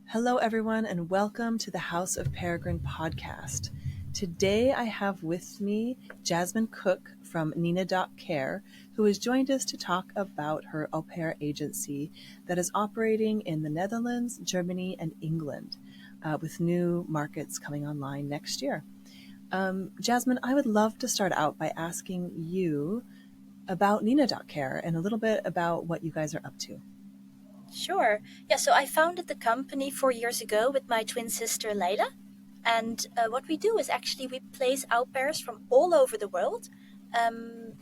Hello, everyone, and welcome to the House of Peregrine podcast. Today, I have with me Jasmijn Kok from Nina.care, who has joined us to talk about her au pair agency that is operating in the Netherlands, Germany, and England, with new markets coming online next year. Jasmijn, I would love to start out by asking you about Nina.care and a little bit about what you guys are up to. Sure. Yeah, so I founded the company 4 years ago with my twin sister Lyla. And what we do is actually we place au pairs from all over the world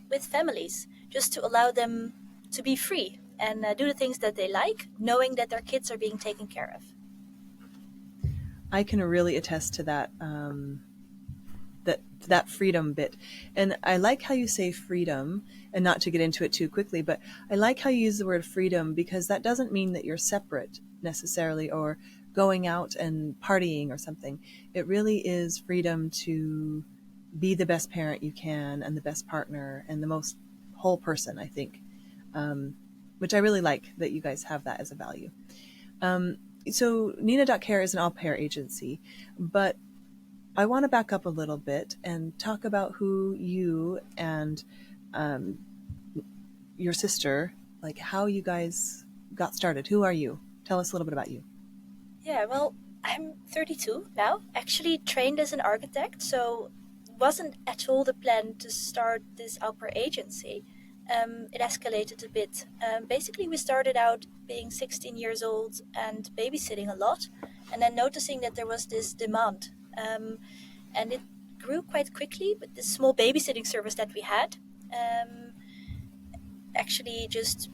with families, just to allow them to be free and do the things that they like, knowing that their kids are being taken care of. I can really attest to that that freedom bit. And I like how you say freedom, and not to get into it too quickly, but I like how you use the word freedom, because that doesn't mean that you're separate necessarily or going out and partying or something. It really is freedom to be the best parent you can and the best partner and the most whole person, I think, which I really like that you guys have that as a value. So Nina.care is an au pair agency, but I want to back up a little bit and talk about who you and your sister, like how you guys got started. Who are you? Tell us a little bit about you. Yeah, well, I'm 32 now, actually trained as an architect, so wasn't at all the plan to start this au pair agency. It escalated a bit. Basically, we started out being 16 years old and babysitting a lot, and then noticing that there was this demand. And it grew quite quickly with this small babysitting service that we had. Actually, just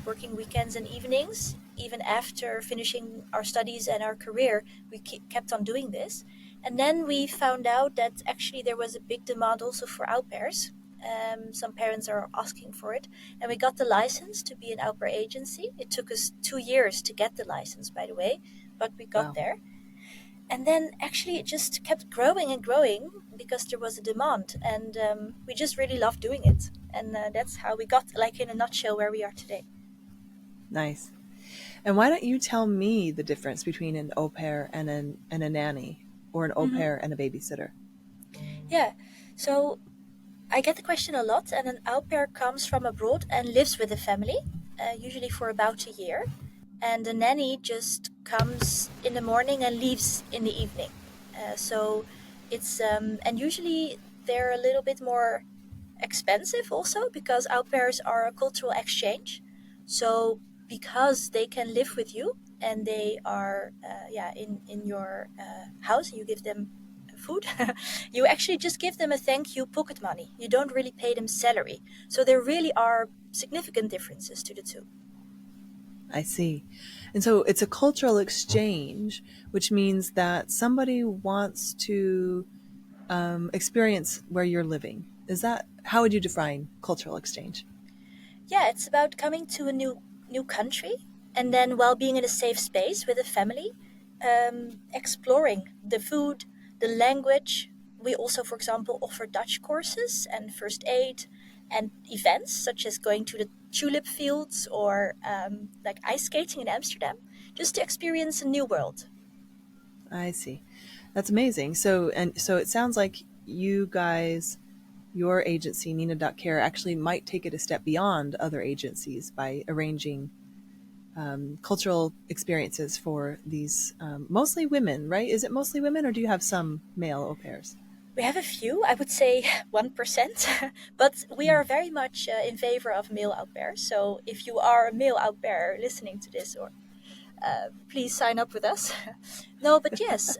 working weekends and evenings, even after finishing our studies and our career, we kept on doing this. And then we found out that actually there was a big demand also for au pairs. Some parents are asking for it, and we got the license to be an au pair agency. It took us 2 years to get the license, by the way, but we got Wow. there. And then actually it just kept growing and growing because there was a demand, and we just really loved doing it. And that's how we got, like in a nutshell, where we are today. Nice. And why don't you tell me the difference between an au pair and a nanny, or an au pair and a babysitter? Yeah, so I get the question a lot, and an au pair comes from abroad and lives with a family, usually for about a year. And the nanny just comes in the morning and leaves in the evening. So it's, and usually they're a little bit more expensive also, because au pairs are a cultural exchange. So because they can live with you and they are in your house, you give them food, you actually just give them a thank you pocket money. You don't really pay them salary. So there really are significant differences to the two. I see. And so it's a cultural exchange, which means that somebody wants to experience where you're living. Is that, how would you define cultural exchange? Yeah, it's about coming to a new country, and then while being in a safe space with a family, exploring the food, the language. We also, for example, offer Dutch courses and first aid and events such as going to the tulip fields or like ice skating in Amsterdam, just to experience a new world. I see. That's amazing. So it sounds like you guys, your agency, Nina.care, actually might take it a step beyond other agencies by arranging cultural experiences for these mostly women, right? Is it mostly women, or do you have some male au pairs? We have a few, I would say 1%, but we are very much in favor of male au pairs. So if you are a male au pair listening to this, or please sign up with us. No, but yes,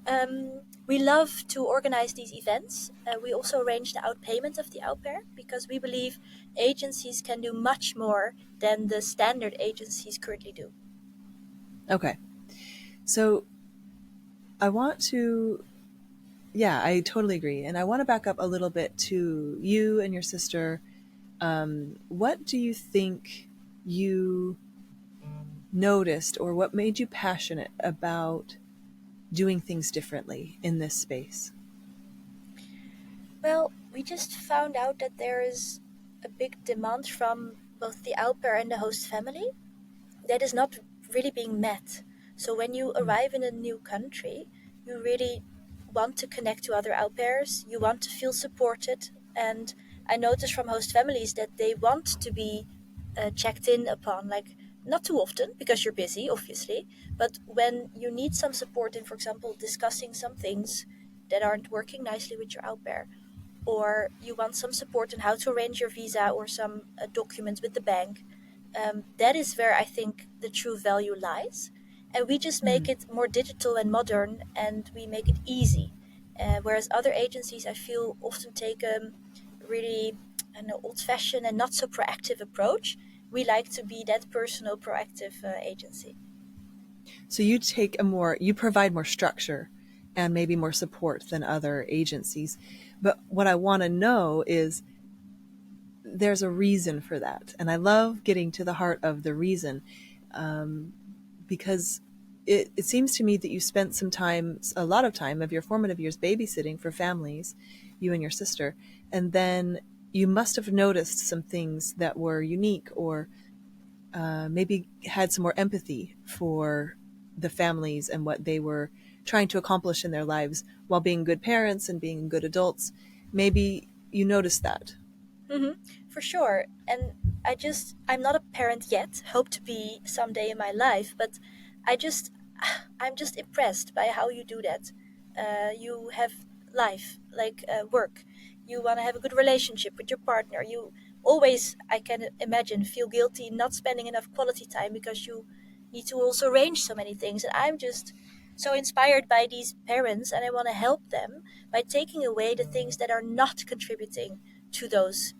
we love to organize these events. We also arrange the outpayment of the au pair, because we believe agencies can do much more than the standard agencies currently do. Okay. So I want to, yeah, I totally agree. And I want to back up a little bit to you and your sister. What do you think you noticed, or what made you passionate about doing things differently in this space? Well, we just found out that there is a big demand from both the au pair and the host family that is not really being met. So when you Mm. arrive in a new country, you really want to connect to other au pairs, you want to feel supported. And I notice from host families that they want to be checked in upon, like not too often because you're busy, obviously, but when you need some support in, for example, discussing some things that aren't working nicely with your au pair, or you want some support on how to arrange your visa or some documents with the bank, that is where I think the true value lies. And we just make Mm. it more digital and modern, and we make it easy. Whereas other agencies, I feel, often take a really an old-fashioned and not so proactive approach. We like to be that personal, proactive agency. So you provide more structure and maybe more support than other agencies. But what I want to know is there's a reason for that. And I love getting to the heart of the reason, um, because it seems to me that you spent a lot of time of your formative years babysitting for families, you and your sister, and then you must have noticed some things that were unique, or maybe had some more empathy for the families and what they were trying to accomplish in their lives while being good parents and being good adults. Maybe you noticed that. For sure. And I'm not a parent yet, hope to be someday in my life, but I just, I'm just impressed by how you do that. You have life, like work. You want to have a good relationship with your partner. You always, I can imagine, feel guilty not spending enough quality time because you need to also arrange so many things. And I'm just so inspired by these parents, and I want to help them by taking away the things that are not contributing to those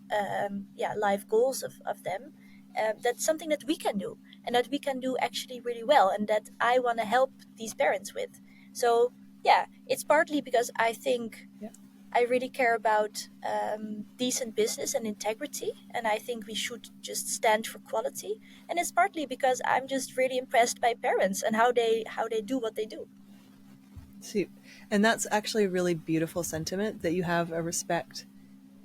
life goals of them. That's something that we can do, and that we can do actually really well, and that I want to help these parents with. So yeah, it's partly because I think Yeah. I really care about decent business and integrity, and I think we should just stand for quality. And it's partly because I'm just really impressed by parents and how they do what they do. See, and that's actually a really beautiful sentiment, that you have a respect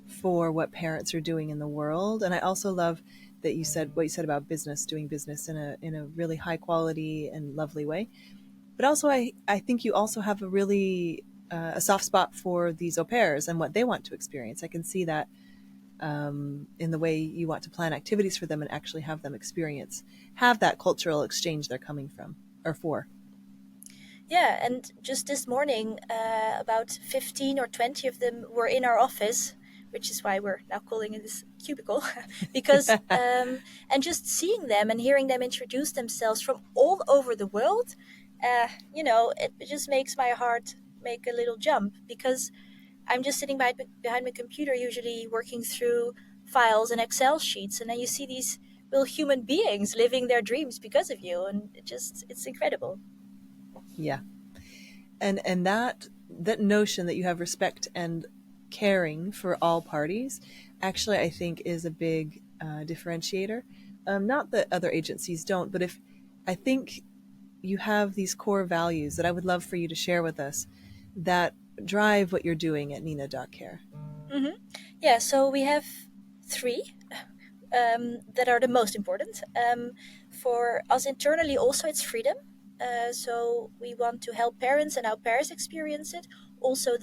for what parents are doing in the world. And I also love that you said what you said about business, doing business in a really high quality and lovely way. But also, I think you also have a really a soft spot for these au pairs and what they want to experience. I can see that in the way you want to plan activities for them and actually have them have that cultural exchange they're coming from or for. Yeah, and just this morning, about 15 or 20 of them were in our office, which is why we're now calling it this cubicle. Because, and just seeing them and hearing them introduce themselves from all over the world, it just makes my heart make a little jump, because I'm just sitting behind my computer, usually working through files and Excel sheets, and then you see these real human beings living their dreams because of you, and it's incredible. Yeah, and that notion that you have respect and caring for all parties, actually, I think is a big differentiator. Not that other agencies don't, but if I think you have these core values that I would love for you to share with us that drive what you're doing at Nina.care. hmm Yeah, so we have three that are the most important. For us internally, also, it's freedom. So we want to help parents and our parents experience it. Also,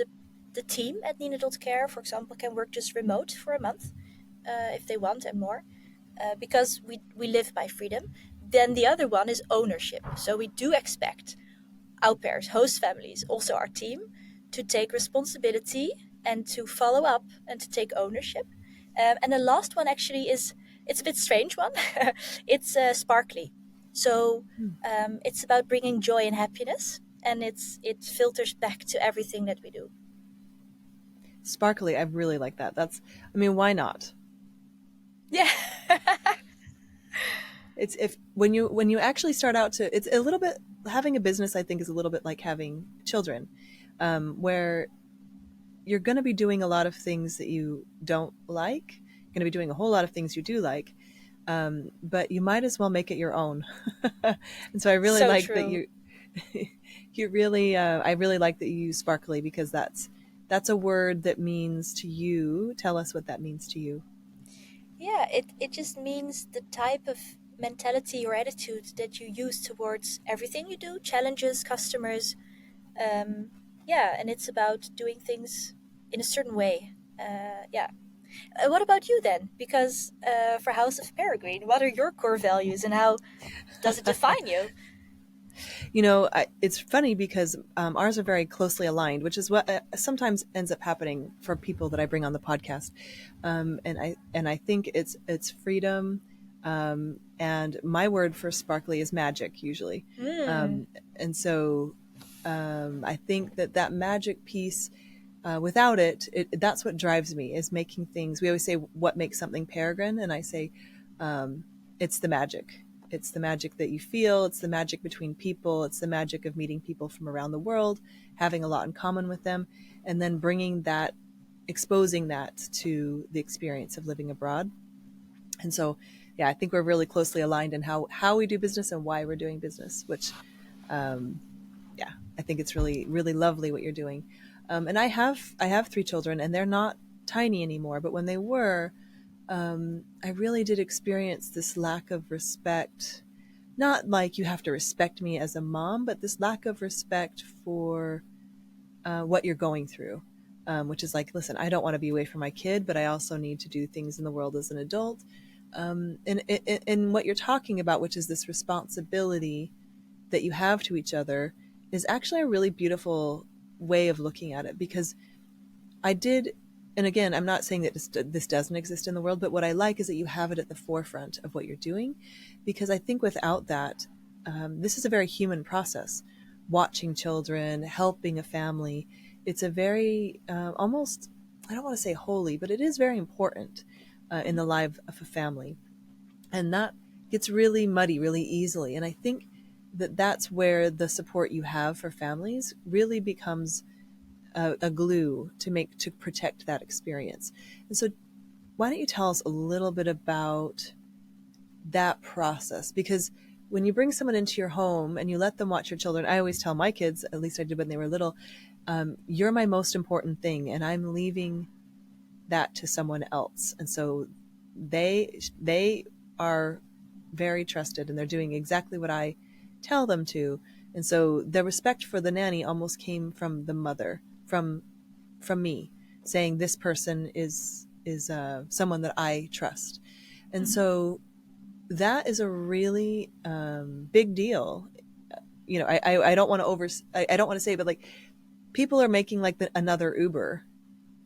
the team at Nina.care, for example, can work just remote for a month if they want and more, because we live by freedom. Then the other one is ownership. So we do expect au pairs, host families, also our team, to take responsibility and to follow up and to take ownership. And the last one actually is, it's a bit strange one. It's sparkly. So it's about bringing joy and happiness, and it filters back to everything that we do. Sparkly, I really like that. I mean, why not? Yeah. It's if when you actually start out to, it's a little bit, having a business, I think, is a little bit like having children, where you're going to be doing a lot of things that you don't like. You're going to be doing a whole lot of things you do like, but you might as well make it your own. And so I really So like that true. you really, I really like that you use sparkly, because that's a word that means to you. Tell us what that means to you. Yeah, it just means the type of mentality or attitude that you use towards everything you do, challenges, customers. Yeah, and it's about doing things in a certain way. Yeah. What about you then? Because for House of Peregrine, what are your core values and how does it define you? It's funny because ours are very closely aligned, which is what sometimes ends up happening for people that I bring on the podcast. And I think it's freedom, and my word for sparkly is magic usually. Mm. And so I think that magic piece, without that's what drives me, is making things. We always say, what makes something peregrine? And I say, it's the magic. It's the magic that you feel. It's the magic between people. It's the magic of meeting people from around the world, having a lot in common with them, and then exposing that to the experience of living abroad. And so, yeah, I think we're really closely aligned in how we do business and why we're doing business, which, yeah, I think it's really, really lovely what you're doing. And I have 3 children, and they're not tiny anymore, but when they were, I really did experience this lack of respect. Not like you have to respect me as a mom, but this lack of respect for what you're going through, which is like, listen, I don't want to be away from my kid, but I also need to do things in the world as an adult. And what you're talking about, which is this responsibility that you have to each other, is actually a really beautiful way of looking at it. Because I did, and again, I'm not saying that this doesn't exist in the world, but what I like is that you have it at the forefront of what you're doing, because I think without that, this is a very human process. Watching children, helping a family, it's a very almost, I don't want to say holy, but it is very important in the life of a family. And that gets really muddy really easily. And I think that's where the support you have for families really becomes a glue to protect that experience. And so, why don't you tell us a little bit about that process? Because when you bring someone into your home and you let them watch your children, I always tell my kids, at least I did when they were little, you're my most important thing, and I'm leaving that to someone else. And so they are very trusted, and they're doing exactly what I tell them to. And so the respect for the nanny almost came from the mother, from me, saying this person is someone that I trust. And Mhm. so that is a really big deal. I don't want to I don't want to say, but like, people are making like another Uber,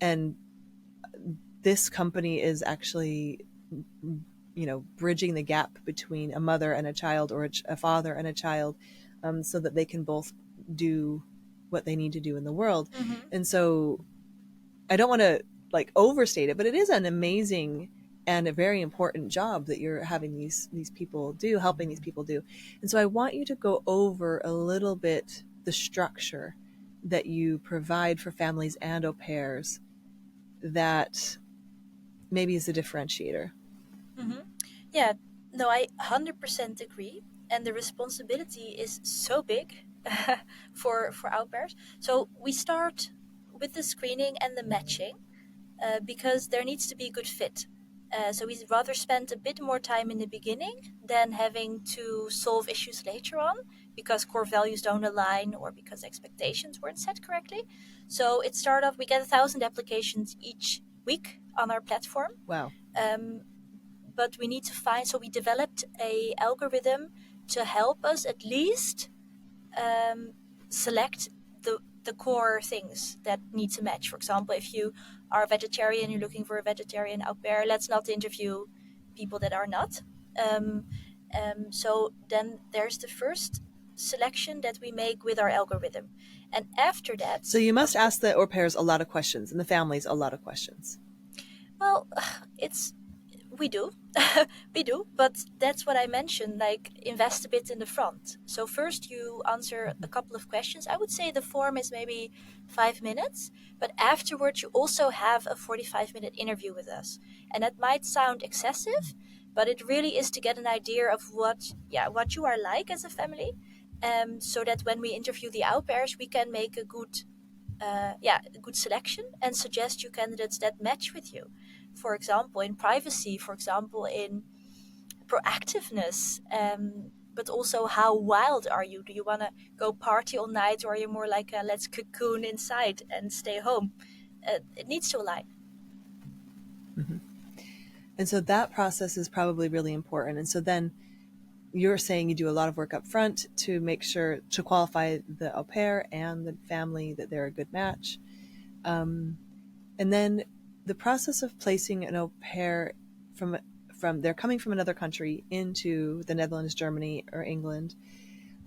and this company is actually, bridging the gap between a mother and a child, or a father and a child, so that they can both do what they need to do in the world. Mhm. And so I don't want to like overstate it, but it is an amazing and a very important job that you're having these people do, helping these people do. And so I want you to go over a little bit the structure that you provide for families and au pairs that maybe is a differentiator. Mhm. Yeah, no, I 100% agree. And the responsibility is so big for au pairs. So we start with the screening and the matching because there needs to be a good fit. So we'd rather spend a bit more time in the beginning than having to solve issues later on because core values don't align or because expectations weren't set correctly. So it started off, we get 1,000 applications each week on our platform. Wow. Um, but we need to find, so we developed a algorithm to help us at least um, select the core things that need to match. For example, if you are a vegetarian, you're looking for a vegetarian au pair, let's not interview people that are not. Um, so then there's the first selection that we make with our algorithm. And after that, So you must of ask the au pairs a lot of questions, and the families a lot of questions. well, it's we do. We do, but that's what I mentioned, like invest a bit in the front. So first you answer a couple of questions. I would say the form is maybe 5 minutes, but afterwards you also have a 45-minute interview with us. And that might sound excessive, but it really is to get an idea of what you are like as a family, so that when we interview the au pairs, we can make a good selection and suggest you candidates that match with you. For example, in privacy, for example, in proactiveness, but also how wild are you? Do you want to go party all night, or are you more like a, let's cocoon inside and stay home? It needs to align. Mm-hmm. And so that process is probably really important. And so then you're saying you do a lot of work up front to make sure to qualify the au pair and the family that they're a good match. And then the process of placing an au pair from they're coming from another country into the Netherlands, Germany, or England.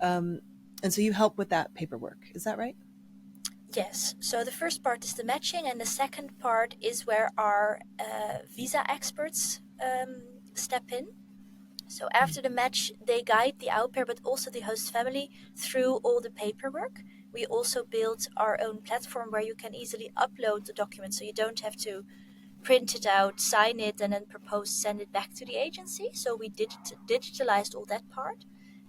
And so you help with that paperwork. Is that right? Yes. So the first part is the matching, and the second part is where our visa experts step in. So after the match, they guide the au pair, but also the host family through all the paperwork. We also built our own platform where you can easily upload the document, so you don't have to print it out, sign it, and then propose, send it back to the agency. So we digitalized all that part.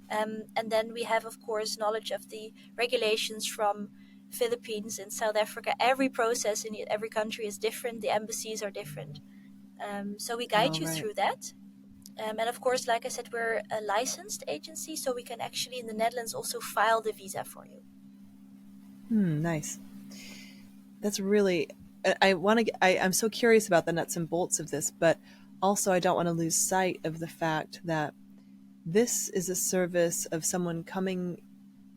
And then we have, of course, knowledge of the regulations from Philippines and South Africa. Every process in every country is different. The embassies are different. So we guide Oh, you right. through that. And of course, like I said, we're a licensed agency, so we can actually in the Netherlands also file the visa for you. Nice. That's really, I'm so curious about the nuts and bolts of this, but also I don't want to lose sight of the fact that this is a service of someone coming,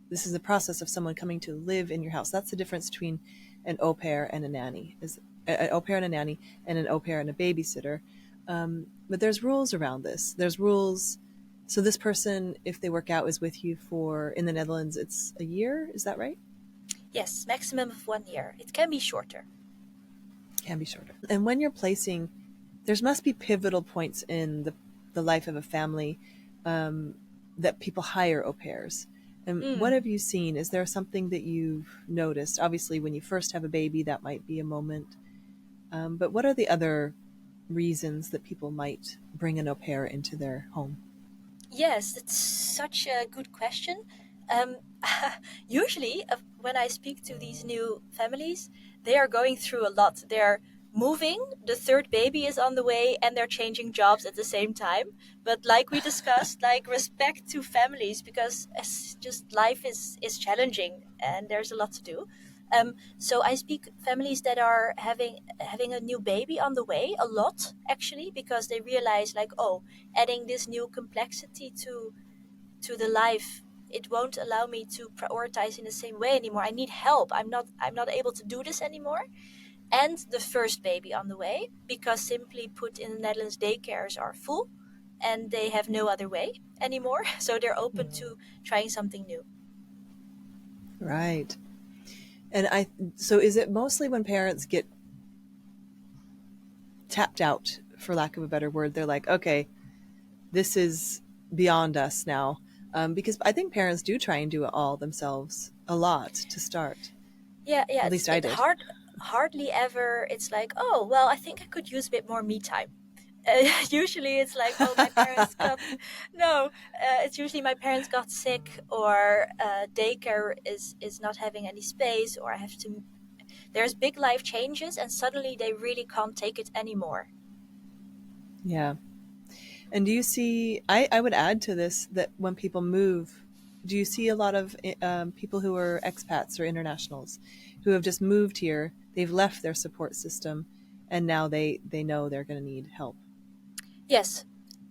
this is the process of someone coming to live in your house. That's the difference between an au pair and a nanny, is an au pair and a nanny, and an au pair and a babysitter. But there's rules around this. There's rules. So this person, if they work out, is with you for, in the Netherlands, it's a year. Is that right? Yes, maximum of 1 year. It can be shorter. Can be shorter. And when you're placing, there must be pivotal points in the life of a family that people hire au pairs. And what have you seen? Is there something that you've noticed? Obviously, when you first have a baby, that might be a moment. But what are the other reasons that people might bring an au pair into their home? Yes, it's such a good question. Um, Usually, when I speak to these new families, they are going through a lot. They're moving, the third baby is on the way, and they're changing jobs at the same time. But like we discussed, like respect to families because it's just life is challenging and there's a lot to do. So I speak families that are having a new baby on the way a lot actually because they realize like, oh, adding this new complexity to the life, it won't allow me to prioritize in the same way anymore. I need help. I'm not able to do this anymore. And the first baby on the way, because simply put, in the Netherlands daycares are full and they have no other way anymore. So they're open to trying something new. Right. And so is it mostly when parents get tapped out, for lack of a better word, they're like, okay, this is beyond us now? Because I think parents do try and do it all themselves a lot to start. Yeah, At it's least I it did. hardly ever it's like, oh well, I think I could use a bit more me time. Usually it's like, oh, my parents got no, it's usually my parents got sick, or daycare is not having any space, or I have to, there's big life changes and suddenly they really can't take it anymore. Yeah. And do you see, I would add to this that when people move, do you see a lot of people who are expats or internationals who have just moved here? They've left their support system and now they know they're going to need help. Yes,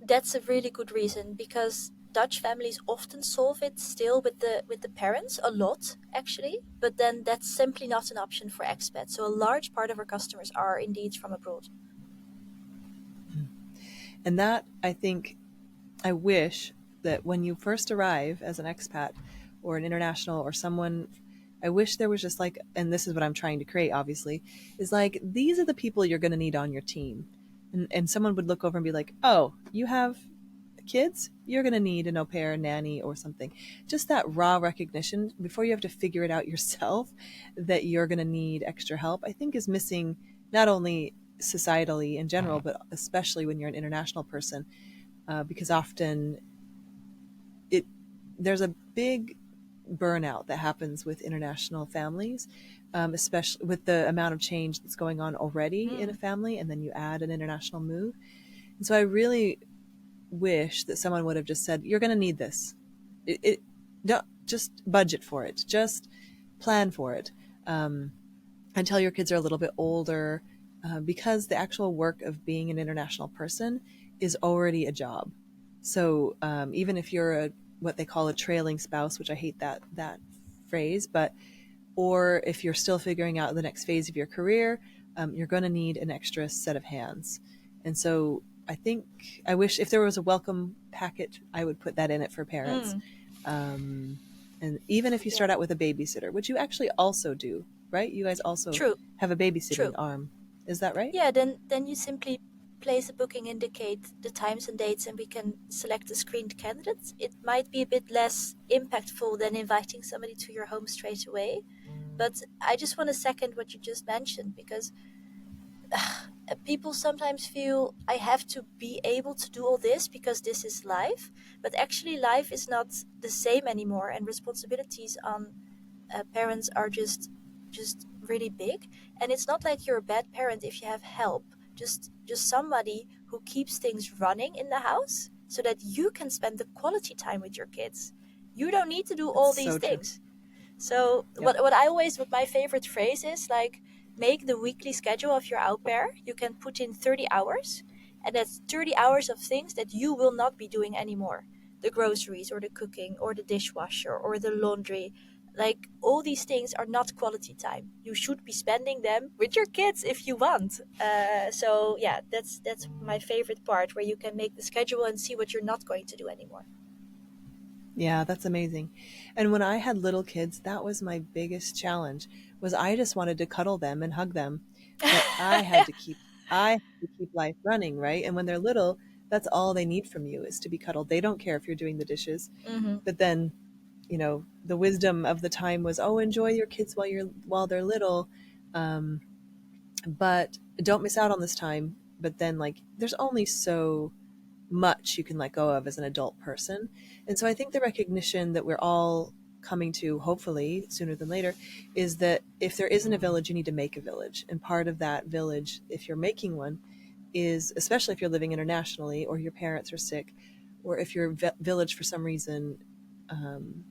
that's a really good reason because Dutch families often solve it still with the parents a lot actually, but then that's simply not an option for expats. So a large part of our customers are indeed from abroad. And that, I think, I wish that when you first arrive as an expat or an international or someone, I wish there was just like, and this is what I'm trying to create, obviously, is like, these are the people you're going to need on your team. And someone would look over and be like, oh, you have kids? You're going to need an au pair, nanny, or something. Just that raw recognition before you have to figure it out yourself that you're going to need extra help, I think is missing not only societally in general, but especially when you're an international person, because often it there's a big burnout that happens with international families, especially with the amount of change that's going on already in a Mm. family, and then you add an international move. And so I really wish that someone would have just said, you're going to need this. Don't just budget for it. Just plan for it. Until your kids are a little bit older, because the actual work of being an international person is already a job. So even if you're what they call a trailing spouse, which I hate that phrase, but or if you're still figuring out the next phase of your career, you're going to need an extra set of hands. And so I think I wish if there was a welcome packet, I would put that in it for parents. Mm, Um, and even if you yeah, start out with a babysitter, which you actually also do, right? You guys also true, have a babysitting true. arm. Is that right? Yeah, then you simply place a booking, indicate the times and dates, and we can select the screened candidates. It might be a bit less impactful than inviting somebody to your home straight away, but I just want to second what you just mentioned because people sometimes feel I have to be able to do all this because this is life, but actually life is not the same anymore, and responsibilities on parents are just really big. And it's not like you're a bad parent if you have help, just somebody who keeps things running in the house so that you can spend the quality time with your kids. You don't need to do It's all these so true. things. So Yep. what my favorite phrase is like, make the weekly schedule of your au pair. You can put in 30 hours, and that's 30 hours of things that you will not be doing anymore. The groceries or the cooking or the dishwasher or the laundry. Like all these things are not quality time. You should be spending them with your kids if you want. So yeah, that's my favorite part where you can make the schedule and see what you're not going to do anymore. Yeah, that's amazing. And when I had little kids, that was my biggest challenge was I just wanted to cuddle them and hug them, but I had to keep life running, right? And when they're little, that's all they need from you is to be cuddled. They don't care if you're doing the dishes. Mm-hmm. But then, the wisdom of the time was, oh, enjoy your kids while they're little, um, but don't miss out on this time. But then, like, there's only so much you can let go of as an adult person. And so I think the recognition that we're all coming to, hopefully sooner than later, is that if there isn't a village, you need to make a village. And part of that village, if you're making one, is especially if you're living internationally or your parents are sick, or if your village for some reason um,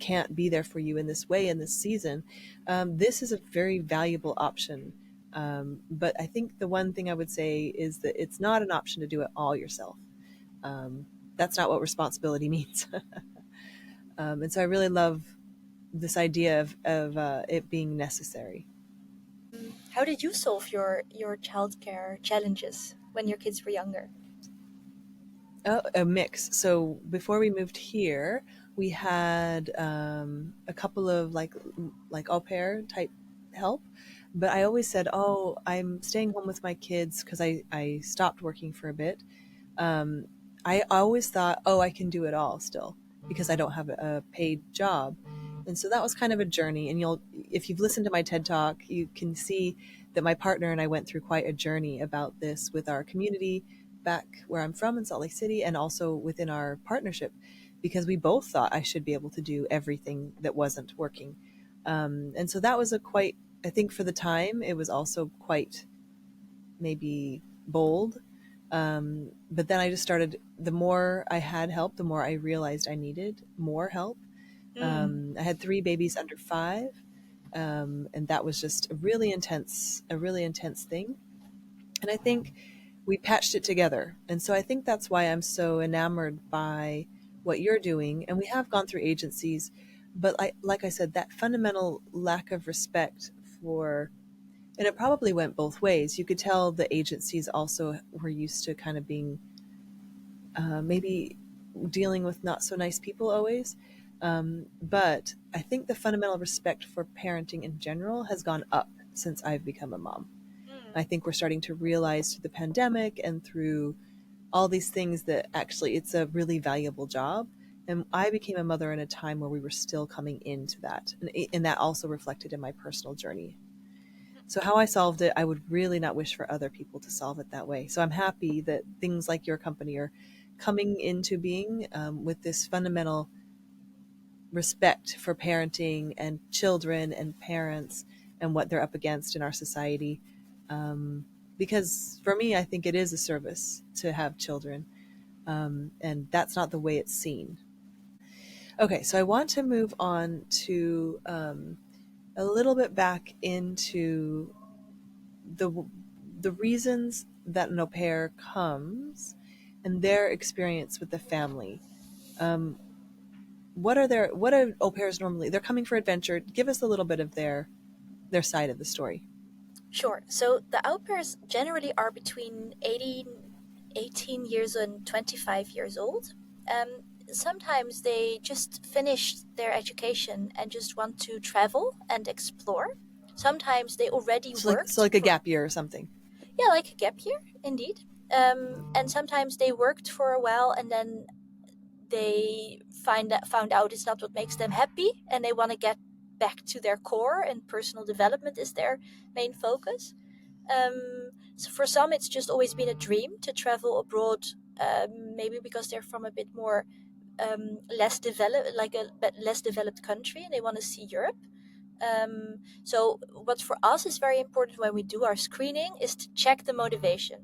can't be there for you in this way in this season, this is a very valuable option. But I think the one thing I would say is that it's not an option to do it all yourself. Um, that's not what responsibility means. And so I really love this idea of it being necessary. How did you solve your childcare challenges when your kids were younger? Oh, a mix. So before we moved here, we had a couple of like au pair type help, but I always said, "Oh, I'm staying home with my kids because I stopped working for a bit." Um, I always thought, "Oh, I can do it all still because I don't have a paid job," and so that was kind of a journey. And if you've listened to my TED Talk, you can see that my partner and I went through quite a journey about this with our community back where I'm from in Salt Lake City and also within our partnership because we both thought I should be able to do everything that wasn't working. And so that was I think for the time, it was also quite maybe bold. But then I just started, the more I had help, the more I realized I needed more help. Mm. I had 3 babies under 5. And that was just a really intense thing. And I think we patched it together. And so I think that's why I'm so enamored by what you're doing. And we have gone through agencies, but like I said, that fundamental lack of respect for, and it probably went both ways. You could tell the agencies also were used to kind of being maybe dealing with not so nice people always. But I think the fundamental respect for parenting in general has gone up since I've become a mom. Mm. I think we're starting to realize through the pandemic and through all these things that actually it's a really valuable job. And I became a mother in a time where we were still coming into that. And that also reflected in my personal journey. So, how I solved it, I would really not wish for other people to solve it that way. So, I'm happy that things like your company are coming into being with this fundamental respect for parenting and children and parents and what they're up against in our society. Um, because for me, I think it is a service to have children. and that's not the way it's seen. Okay, so I want to move on to a little bit back into the the reasons that an au pair comes and their experience with the family. Um, what are au pairs normally? They're coming for adventure. Give us a little bit of their side of the story. Sure. So the au pairs generally are between 18 years and 25 years old. Sometimes they just finished their education and just want to travel and explore. Sometimes they already So worked like a for, gap year or something. yeah, like a gap year, indeed. And sometimes they worked for a while and then they found out it's not what makes them happy and they want to get back to their core, and personal development is their main focus. So for some, it's just always been a dream to travel abroad, maybe because they're from a bit more less developed, like a less developed country, and they want to see Europe. So what for us is very important when we do our screening is to check the motivation,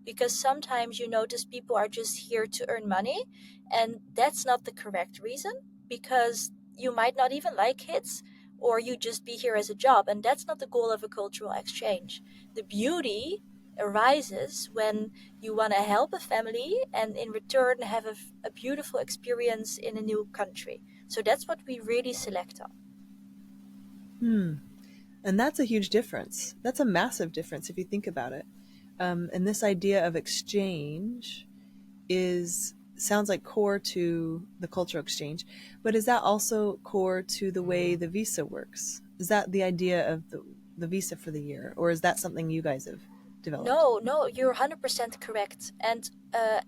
because sometimes you notice people are just here to earn money, and that's not the correct reason, because you might not even like kids, or you just be here as a job, and that's not the goal of a cultural exchange. The beauty arises when you want to help a family and in return have a beautiful experience in a new country. So that's what we really select on. Hmm. And that's a huge difference. That's a massive difference if you think about it. And this idea of exchange is sounds like core to the cultural exchange, but is that also core to the way the visa works? Is that the idea of the visa for the year, or is that something you guys have developed? No, no, you're 100% correct. And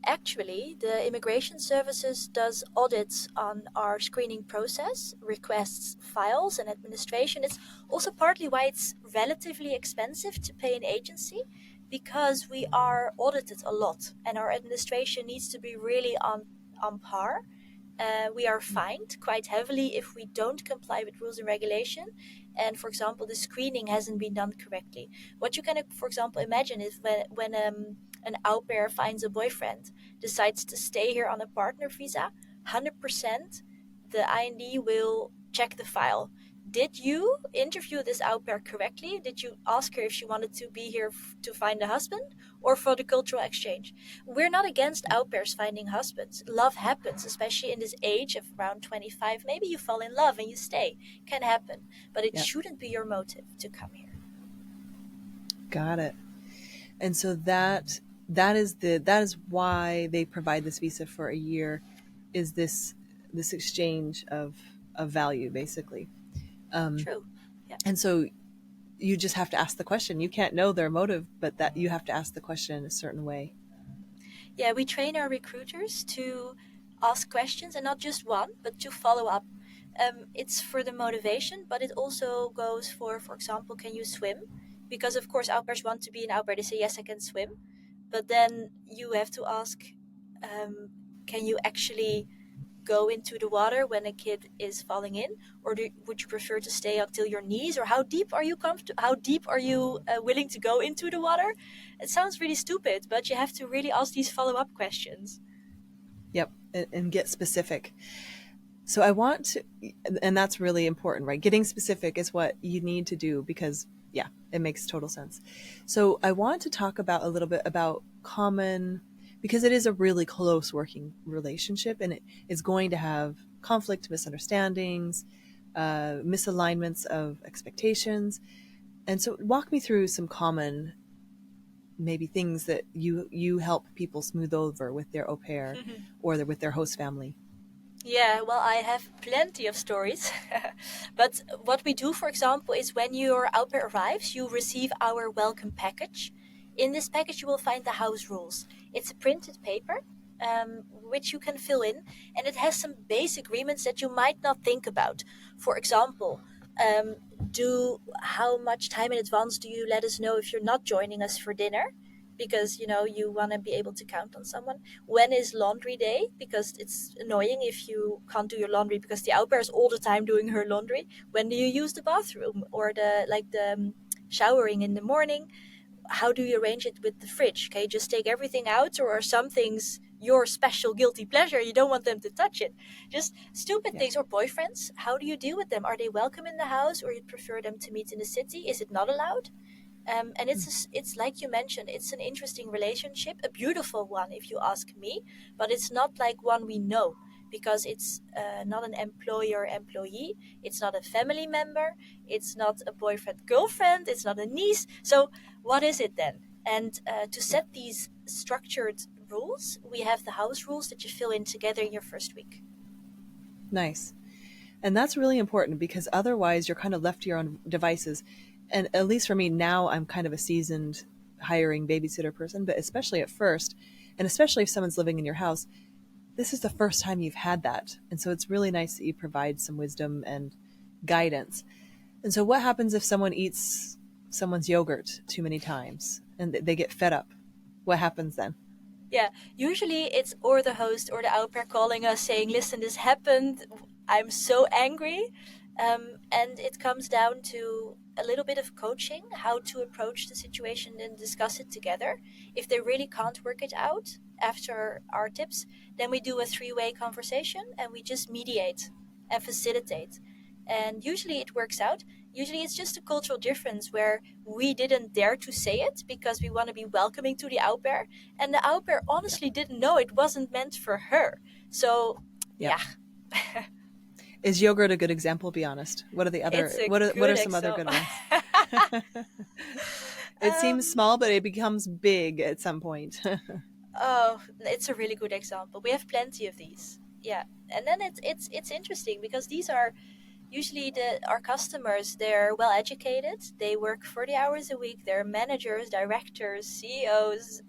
actually, the immigration services does audits on our screening process, requests files and administration. It's also partly why it's relatively expensive to pay an agency, because we are audited a lot and our administration needs to be really on par. We are fined quite heavily if we don't comply with rules and regulation. And for example, the screening hasn't been done correctly. What you can, for example, imagine is when an au pair finds a boyfriend, decides to stay here on a partner visa, 100% the IND will check the file. Did you interview this au pair correctly? Did you ask her if she wanted to be here to find a husband or for the cultural exchange? We're not against au pairs finding husbands. Love happens, especially in this age of around 25. Maybe you fall in love and you stay. Can happen. But it Yeah, shouldn't be your motive to come here. got it. And so that is why they provide this visa for a year, is this exchange of value basically. Um, True. Yeah. and so you just have to ask the question. You can't know their motive, but that you have to ask the question in a certain way. Yeah, we train our recruiters to ask questions, and not just one, but to follow up. It's for the motivation, but it also goes for example, can you swim? Because of course, au pairs want to be an au pair. They say yes, I can swim, but then you have to ask, can you actually go into the water when a kid is falling in, or would you prefer to stay until your knees, or how deep are you comfortable? How deep are you willing to go into the water? It sounds really stupid, but you have to really ask these follow-up questions. Yep, and get specific. So I want to, and that's really important, right? Getting specific is what you need to do because, yeah, it makes total sense. So I want to talk about a little bit about common, because it is a really close working relationship and it is going to have conflict, misunderstandings, misalignments of expectations. And so walk me through some common maybe things that you help people smooth over with their au pair or with their host family. Yeah, well, I have plenty of stories. But what we do, for example, is when your au pair arrives, you receive our welcome package. In this package, you will find the house rules. It's a printed paper, which you can fill in, and it has some basic agreements that you might not think about. For example, um, do how much time in advance do you let us know if you're not joining us for dinner? Because you want to be able to count on someone. When is laundry day? Because it's annoying if you can't do your laundry because the au pair is all the time doing her laundry. When do you use the bathroom or the showering in the morning? How do you arrange it with the fridge? Can you just take everything out, or are some things your special guilty pleasure. You don't want them to touch it. Just stupid Yeah. things. Or boyfriends, how do you deal with them? Are they welcome in the house, or you prefer them to meet in the city? Is it not allowed? And it's like you mentioned, it's an interesting relationship, a beautiful one if you ask me, but it's not like one we know, because it's not an employer-employee, it's not a family member, it's not a boyfriend-girlfriend, it's not a niece. So what is it then? And to Yeah. set these structured rules, we have the house rules that you fill in together in your first week. Nice. And that's really important because otherwise you're kind of left to your own devices. And at least for me now, I'm kind of a seasoned hiring babysitter person, but especially at first, and especially if someone's living in your house, this is the first time you've had that. And so it's really nice that you provide some wisdom and guidance. And so what happens if someone eats someone's yogurt too many times and they get fed up? What happens then? Yeah, usually it's or the host or the au pair calling us saying, listen, this happened. I'm so angry. And it comes down to a little bit of coaching, how to approach the situation and discuss it together. If they really can't work it out after our tips, then we do a three-way conversation and we just mediate and facilitate. And usually it works out. Usually it's just a cultural difference where we didn't dare to say it because we want to be welcoming to the au pair, and the au pair Yeah. honestly didn't know it wasn't meant for her. So, Yep. yeah, Is yogurt a good example? Be honest. What are the it's other? a What are good some other example. good ones? It seems um, small, but it becomes big at some point. oh, it's a really good example. We have plenty of these. Yeah, and then it's interesting because these are usually our customers. They're well educated. They work 40 hours a week. They're managers, directors, CEOs.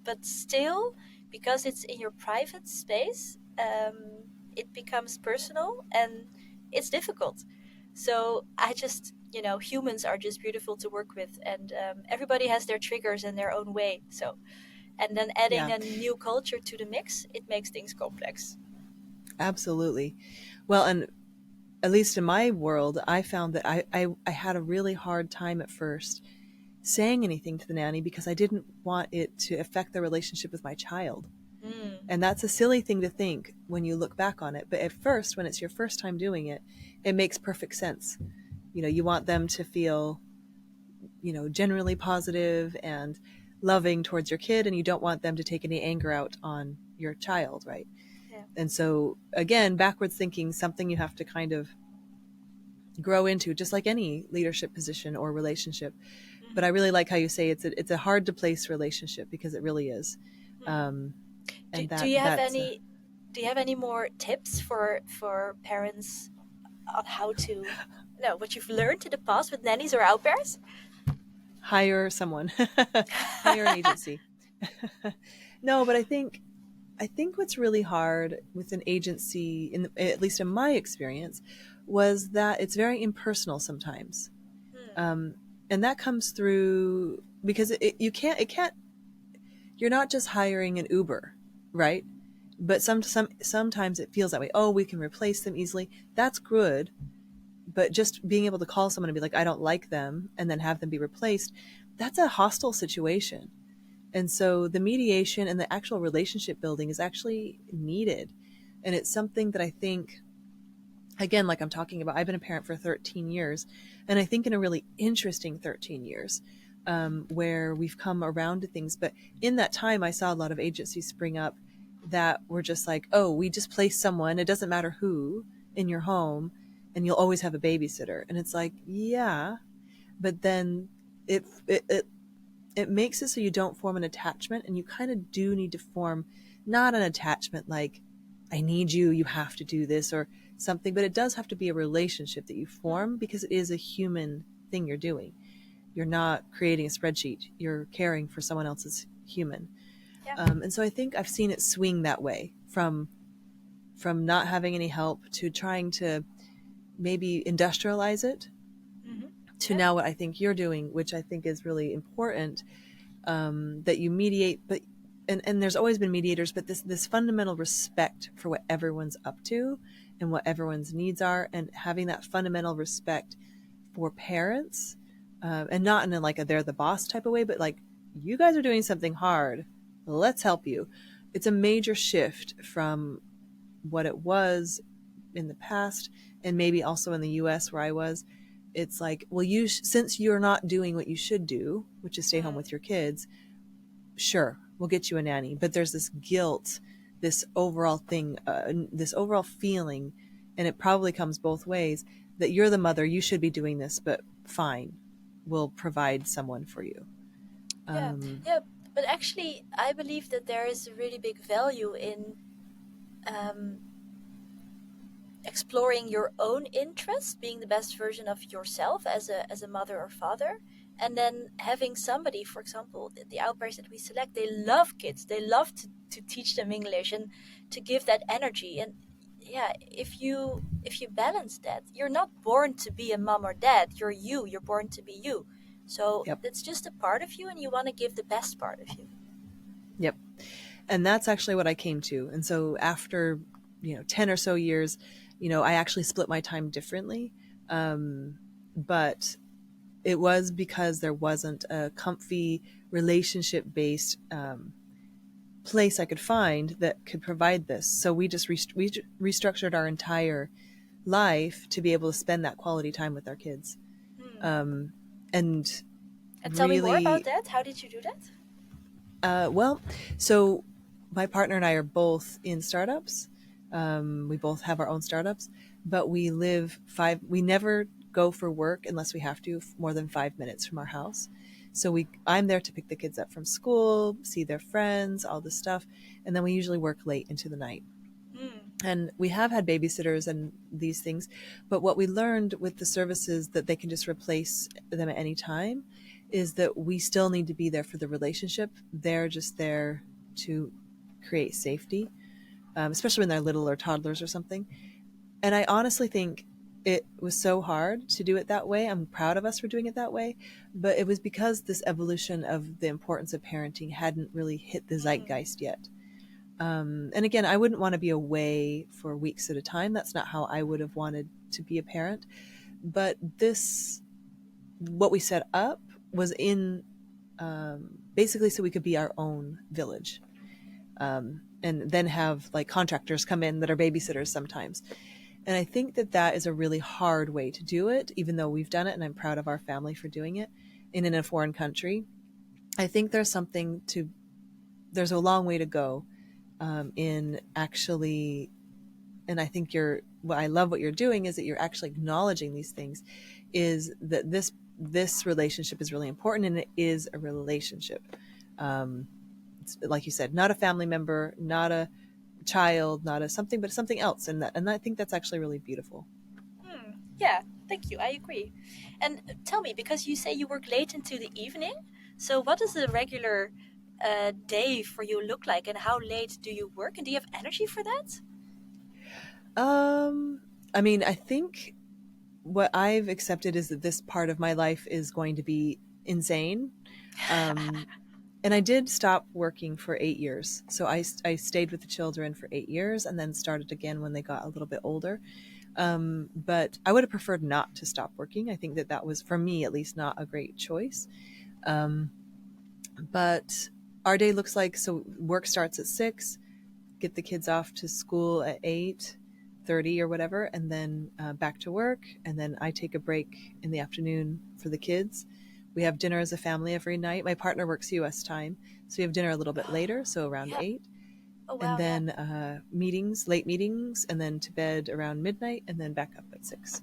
But still, because it's in your private space, it becomes personal and it's difficult. So I just, humans are just beautiful to work with, and everybody has their triggers in their own way. So, and then adding Yeah, a new culture to the mix, it makes things complex. absolutely. Well, and at least in my world, I found that I had a really hard time at first saying anything to the nanny because I didn't want it to affect the relationship with my child. Mm. And that's a silly thing to think when you look back on it. But at first, when it's your first time doing it, it makes perfect sense. You want them to feel, generally positive and loving towards your kid, and you don't want them to take any anger out on your child, right? Yeah. And so, again, backwards thinking, something you have to kind of grow into, just like any leadership position or relationship. But I Mm-hmm. really like how you say it's a hard to place relationship because it really is. Mm-hmm. Um, Do, and do you have that's any do you have any more tips for parents on how to no what you've learned in the past with nannies or au pairs? hire someone, hire an agency. No, but I think what's really hard with an agency, at least in my experience, was that it's very impersonal sometimes, Hmm. um, and that comes through because it can't. You're not just hiring an Uber, right? But sometimes it feels that way. Oh, we can replace them easily. That's good, but just being able to call someone and be like, I don't like them, and then have them be replaced, that's a hostile situation. And so the mediation and the actual relationship building is actually needed. And it's something that I think, again, like I'm talking about, I've been a parent for 13 years, and I think in a really interesting 13 years, where we've come around to things. But in that time, I saw a lot of agencies spring up that were just like, oh, we just place someone, it doesn't matter who, in your home, and you'll always have a babysitter. And it's like, yeah, but then it makes it so you don't form an attachment, and you kind of do need to form not an attachment like I need you, you have to do this or something, but it does have to be a relationship that you Hmm. form because it is a human thing you're doing. You're not creating a spreadsheet, you're caring for someone else's human. Yeah. And so I think I've seen it swing that way from not having any help to trying to maybe industrialize it Hmm. to Yeah. now what I think you're doing, which I think is really important, that you mediate, but and there's always been mediators, but this fundamental respect for what everyone's up to and what everyone's needs are, and having that fundamental respect for parents, and not in like a they're the boss type of way, but like you guys are doing something hard, let's help you, it's a major shift from what it was in the past, and maybe also in the US where I was. It's like, well, since you're not doing what you should do, which is stay home with your kids, sure, we'll get you a nanny. But there's this guilt, this overall thing, this overall feeling, and it probably comes both ways, that you're the mother, you should be doing this, but fine, we'll provide someone for you. Yeah, yeah, but actually, I believe that there is a really big value in um, exploring your own interests, being the best version of yourself as a mother or father, and then having somebody, for example, the au pairs that we select, they love kids, they love to teach them English and to give that energy. And yeah, if you balance that, you're not born to be a mom or dad. You're born to be you. So Yep. it's just a part of you, and you want to give the best part of you. Yep. And that's actually what I came to. And so after, 10 or so years, I actually split my time differently. But it was because there wasn't a comfy relationship based place I could find that could provide this. So we just restructured our entire life to be able to spend that quality time with our kids. Hmm. And And tell me more about really, that. How did you do that? well, so my partner and I are both in startups. We both have our own startups, but we never go for work unless we have to more than 5 minutes from our house. So I'm there to pick the kids up from school, see their friends, all this stuff. And then we usually work late into the night. Hmm. And we have had babysitters and these things, but what we learned with the services that they can just replace them at any time is that we still need to be there for the relationship. They're just there to create safety, especially when they're little or toddlers or something. And I honestly think it was so hard to do it that way. I'm proud of us for doing it that way, but it was because this evolution of the importance of parenting hadn't really hit the Hmm. zeitgeist yet. And again, I wouldn't want to be away for weeks at a time. That's not how I would have wanted to be a parent. But what we set up was in basically so we could be our own village, and then have like contractors come in that are babysitters sometimes. And I think that is a really hard way to do it, even though we've done it, and I'm proud of our family for doing it in a foreign country. I think there's a long way to go in actually, and I think what I love what you're doing is that you're actually acknowledging these things, is that this relationship is really important, and it is a relationship. It's, like you said, not a family member, not a child, not a something, but something else, and I think that's actually really beautiful. Hmm. Yeah, thank you. I agree. And tell me, because you say you work late into the evening, so what does a regular day for you look like, and how late do you work, and do you have energy for that? Um, I mean, I think what I've accepted is that this part of my life is going to be insane. Um, and I did stop working for 8 years. So I stayed with the children for 8 years and then started again when they got a little bit older. But I would have preferred not to stop working. I think that was, for me at least, not a great choice. Um, but our day looks like, so work starts at 6, get the kids off to school at 8:30 or whatever, and then back to work. And then I take a break in the afternoon for the kids. We have dinner as a family every night. My partner works US time, so we have dinner a little bit later, so around Yeah. 8. Oh And wow. Yeah. then late meetings, and then to bed around midnight, and then back up at 6.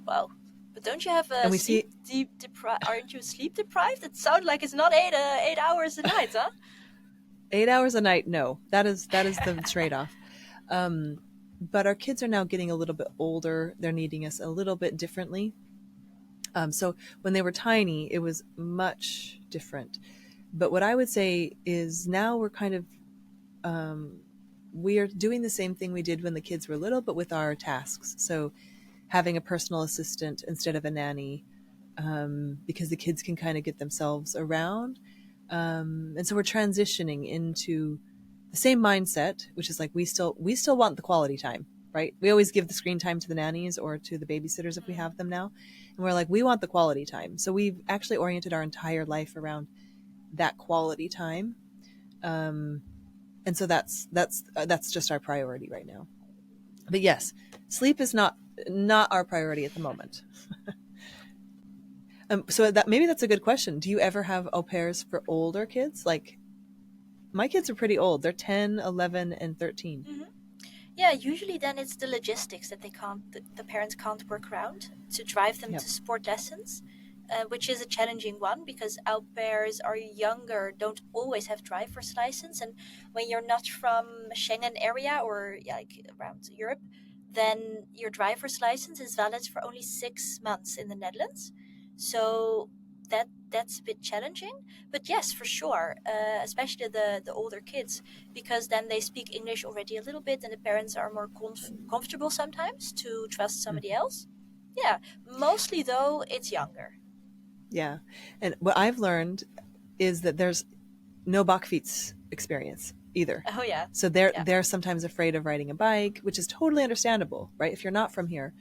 Wow. But don't you have And a we sleep see deep deprived? Aren't you sleep deprived? It sounds like it's not 8 hours a night, huh? 8 hours a night. No, that is the trade off. Um, but our kids are now getting a little bit older. They're needing us a little bit differently. So when they were tiny, it was much different. But what I would say is now we're kind of um, we are doing the same thing we did when the kids were little, but with our tasks. So having a personal assistant instead of a nanny, because the kids can kind of get themselves around. And so we're transitioning into the same mindset, which is like we still want the quality time, right? We always give the screen time to the nannies or to the babysitters if we have them now, and we're like, we want the quality time. So we've actually oriented our entire life around that quality time. Um, And so that's just our priority right now. But yes, sleep is not our priority at the moment. So that maybe that's a good question. Do you ever have au pairs for older kids? Like my kids are pretty old. They're 10, 11, and 13. Hmm. Yeah, usually then it's the logistics that the parents can't work around to drive them Yep. to sport lessons, which is a challenging one because au pairs are younger, don't always have driver's license, and when you're not from Schengen area or yeah, like around Europe, then your driver's license is valid for only 6 months in the Netherlands. So that's a bit challenging, but yes, for sure, especially the older kids, because then they speak English already a little bit, and the parents are more comfortable sometimes to trust somebody Mhm. else. Yeah, mostly though it's younger. Yeah. And what I've learned is that there's no Bakfiets experience either. Oh yeah, So they're yeah. they're sometimes afraid of riding a bike, which is totally understandable, right? If you're not from here.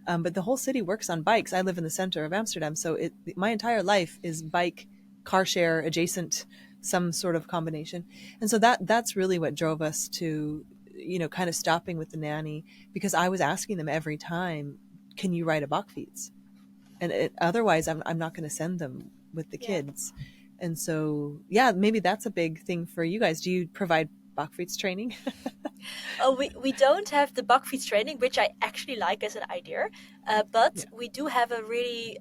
But the whole city works on bikes. I live in the center of Amsterdam, so my entire life is bike, car share, adjacent, some sort of combination. And so that's really what drove us to, kind of stopping with the nanny, because I was asking them every time, "Can you ride a Bakfiets?" And otherwise, I'm not going to send them with the Yeah. kids. And so, yeah, maybe that's a big thing for you guys. Do you provide Bakfiets training? Oh, we don't have the Bakfiets training, which I actually like as an idea, but Yeah. we do have a really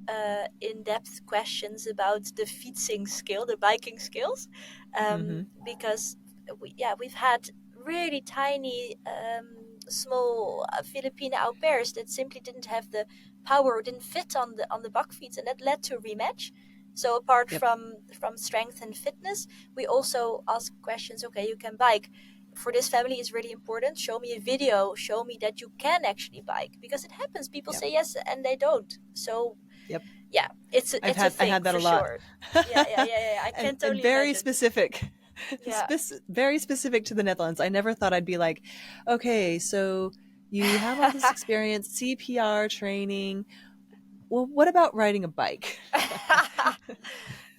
in-depth questions about the fietsing skill, the biking skills, Mm-hmm. because we've had really tiny, small Filipino au pairs that simply didn't have the power or didn't fit on the Bakfiets, and that led to a rematch. So apart Yep. from strength and fitness, we also ask questions. Okay, you can bike for this family is really important. Show me a video, show me that you can actually bike, because it happens people Yep. say yes and they don't. So Yep. yeah, it's a I thing had that for a lot. sure. Yeah, I can And totally very imagine. specific. Yeah. Very specific to the Netherlands. I never thought I'd be like, okay, so you have all this experience, CPR training. Well, what about riding a bike?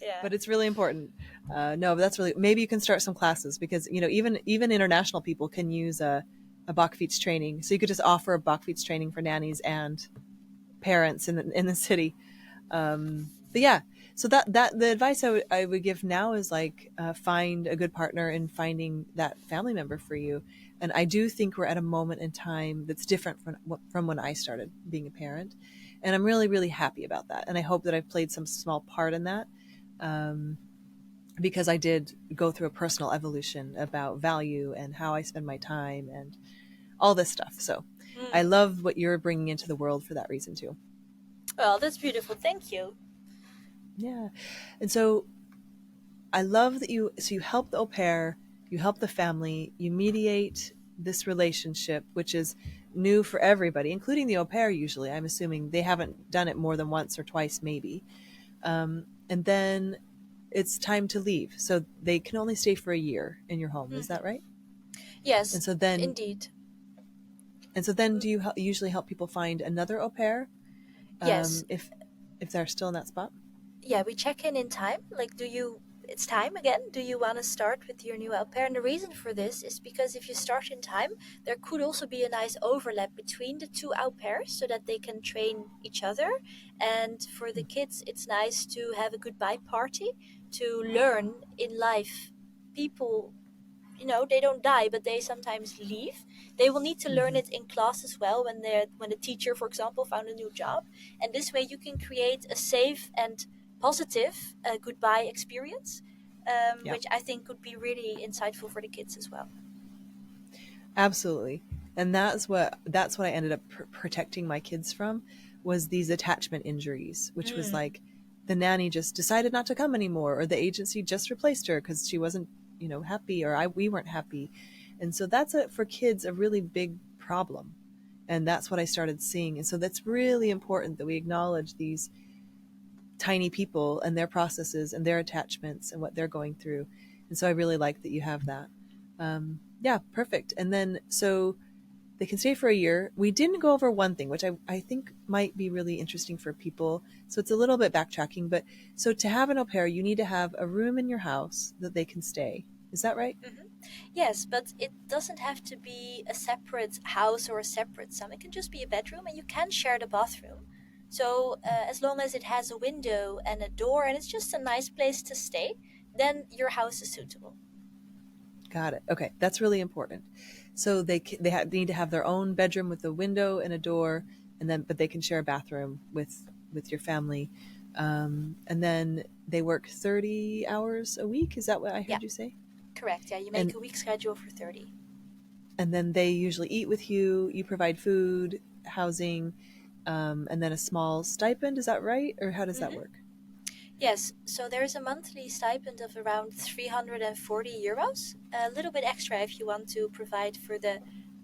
Yeah. But it's really important. No, but that's really, maybe you can start some classes, because even international people can use a Bakfiets training. So you could just offer a Bakfiets training for nannies and parents in the city. But yeah, so that the advice I would give now is like, find a good partner in finding that family member for you. And I do think we're at a moment in time that's different from when I started being a parent, and I'm really really happy about that. And I hope that I've played some small part in that, um, because I did go through a personal evolution about value and how I spend my time and all this stuff. So I Mm. love what you're bringing into the world for that reason too. Well, that's beautiful. Thank you. Yeah. And so I love that you help the au pair, you help the family, you mediate this relationship, which is new for everybody, including the au pair. Usually, I'm assuming they haven't done it more than once or twice, maybe. And then it's time to leave, so they can only stay for a year in your home. Is that Hmm. right? Yes, And so then, indeed. do you usually help people find another au pair, Yes. if they're still in that spot? Yeah, we check in time. Like, it's time again. Do you want to start with your new au pair? And the reason for this is because if you start in time, there could also be a nice overlap between the two au pairs so that they can train each other. And for the kids, it's nice to have a goodbye party to learn in life. People, they don't die, but they sometimes leave. They will need to learn Mm-hmm. it in class as well when the teacher, for example, found a new job. And this way you can create a safe and positive goodbye experience, Yeah. which I think could be really insightful for the kids as well. Absolutely. And that's what I ended up protecting my kids from, was these attachment injuries, which was Mm. like the nanny just decided not to come anymore, or the agency just replaced her because she wasn't, happy, or we weren't happy. And so that's for kids a really big problem. And that's what I started seeing. And so that's really important that we acknowledge these tiny people and their processes and their attachments and what they're going through. And so I really like that you have that. Yeah, perfect. And then so they can stay for a year. We didn't go over one thing, which I think might be really interesting for people. So it's a little bit backtracking, but so to have an au pair, you need to have a room in your house that they can stay. Is that right? Hmm. Yes, but it doesn't have to be a separate house or a separate some. It can just be a bedroom, and you can share the bathroom. So as long as it has a window and a door, and it's just a nice place to stay, then your house is suitable. Got it. Okay, that's really important. So they need to have their own bedroom with a window and a door, and then but they can share a bathroom with your family. And then they work 30 hours a week. Is that what I Yeah, heard you say? correct. Yeah, you make And a week schedule for 30. and then they usually eat with you. You provide food, housing, and then a small stipend. Is that right, or how does that Hmm. work? Yes, so there's a monthly stipend of around 340 euros, a little bit extra if you want to provide for the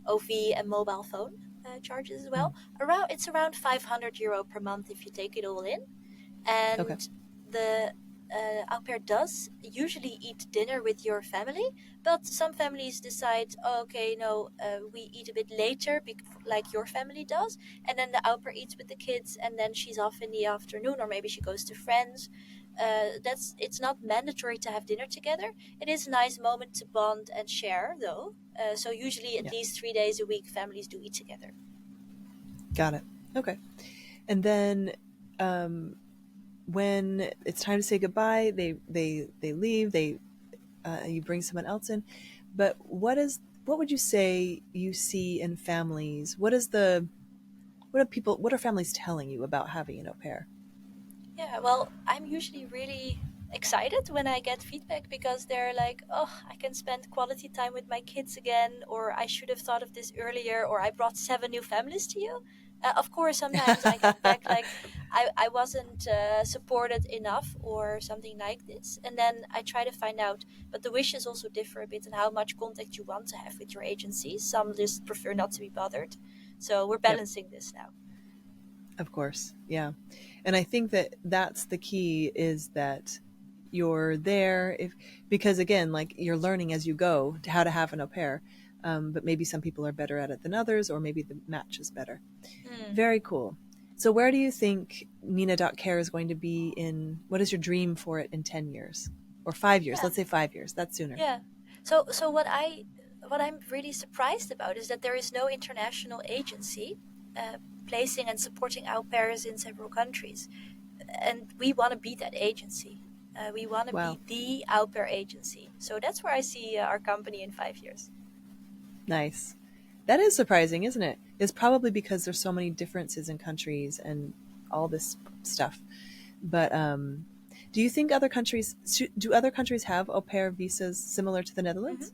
OV and mobile phone charges as Mm, well. It's around 500 euro per month if you take it all in. okay. And the au pair does usually eat dinner with your family, but some families decide, oh, okay, no, we eat a bit later, like your family does, and then the au pair eats with the kids, and then she's off in the afternoon, or maybe she goes to friends. It's not mandatory to have dinner together. It is a nice moment to bond and share, though. So usually, at Yeah. least 3 days a week, families do eat together. Got it. Okay. And then um, when it's time to say goodbye, they leave. You bring someone else in. But what would you say you see in families? What are families telling you about having an au pair? Yeah, well, I'm usually really excited when I get feedback because they're like, oh, I can spend quality time with my kids again, or I should have thought of this earlier, or I brought seven new families to you. Of course, sometimes I get back like I wasn't supported enough or something like this. And then I try to find out, but the wishes also differ a bit in how much contact you want to have with your agency. Some just prefer not to be bothered. So we're Yep, balancing this now. of course. Yeah. And I think that that's the key is that you're there if because again, like you're learning as you go to how to have an au pair. But maybe some people are better at it than others, or maybe the match is better. Hmm. Very cool. So where do you think Nina.care is going to be in, what is your dream for it in 10 years? Or 5 years? Yeah. Let's say 5 years. That's sooner. Yeah. So what I'm really surprised about is that there is no international agency uh, placing and supporting au pairs in several countries, and we want to be that agency. We want to Wow. be the au pair agency. So that's where I see our company in 5 years. Nice. That is surprising, isn't it? It's probably because there's so many differences in countries and all this stuff. But do you think do other countries have au pair visas similar to the Hmm. Netherlands?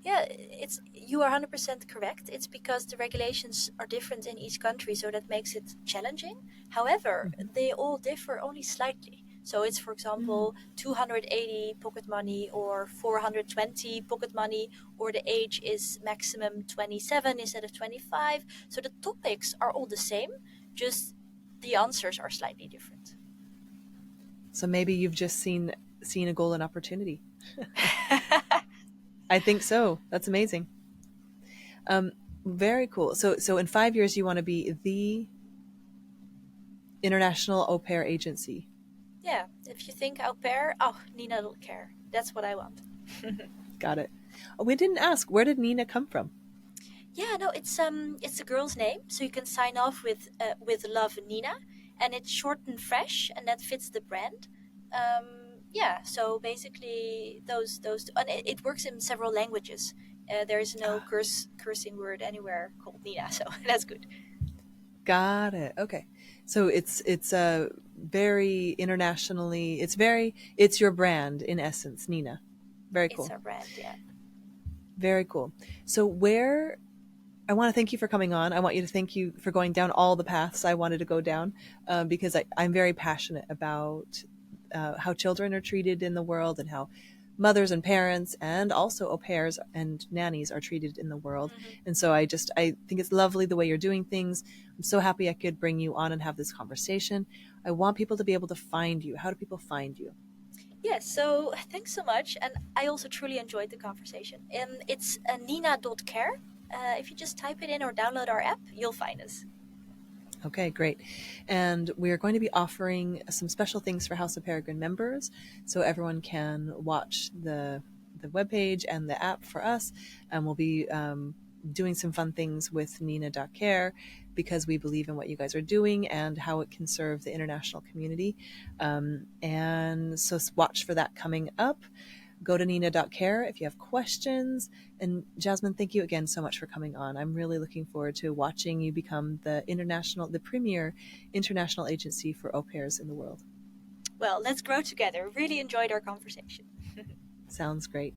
Yeah, it's you are 100% correct. It's because the regulations are different in each country, so that makes it challenging. However, Mm-hmm. they all differ only slightly. So it's, for Mm. example, 280 pocket money or 420 pocket money, or the age is maximum 27 instead of 25. So the topics are all the same, just the answers are slightly different. So maybe you've just seen a golden opportunity. I think so. That's amazing. Um, Very cool. So in 5 years, you want to be the international au pair agency. Yeah, if you think au pair, oh, Nina.care. That's what I want. Got it. Oh, we didn't ask. Where did Nina come from? Yeah, no, it's a girl's name, so you can sign off with love Nina, and it's short and fresh, and that fits the brand. Yeah, so basically and it works in several languages. There is no cursing word anywhere called Nina, so that's good. Got it. Okay. So it's a very internationally. It's your brand in essence, Nina. Very It's cool. our brand, yeah. Very cool. So where I want to thank you for coming on. I want you to thank you for going down all the paths I wanted to go down because I'm very passionate about how children are treated in the world and how mothers and parents and also au pairs and nannies are treated in the world. Hmm. And so I think it's lovely the way you're doing things. I'm so happy I could bring you on and have this conversation. I want people to be able to find you. How do people find you? Yeah, so thanks so much, and I also truly enjoyed the conversation. It's Nina.care. If you just type it in or download our app, you'll find us. Okay, great. And we are going to be offering some special things for House of Peregrine members, so everyone can watch the webpage and the app for us, and we'll be doing some fun things with Nina.care because we believe in what you guys are doing and how it can serve the international community. And so watch for that coming up. Go to Nina.care if you have questions. And Jasmine, thank you again so much for coming on. I'm really looking forward to watching you become the premier international agency for au pairs in the world. Well, let's grow together. Really enjoyed our conversation. Sounds great.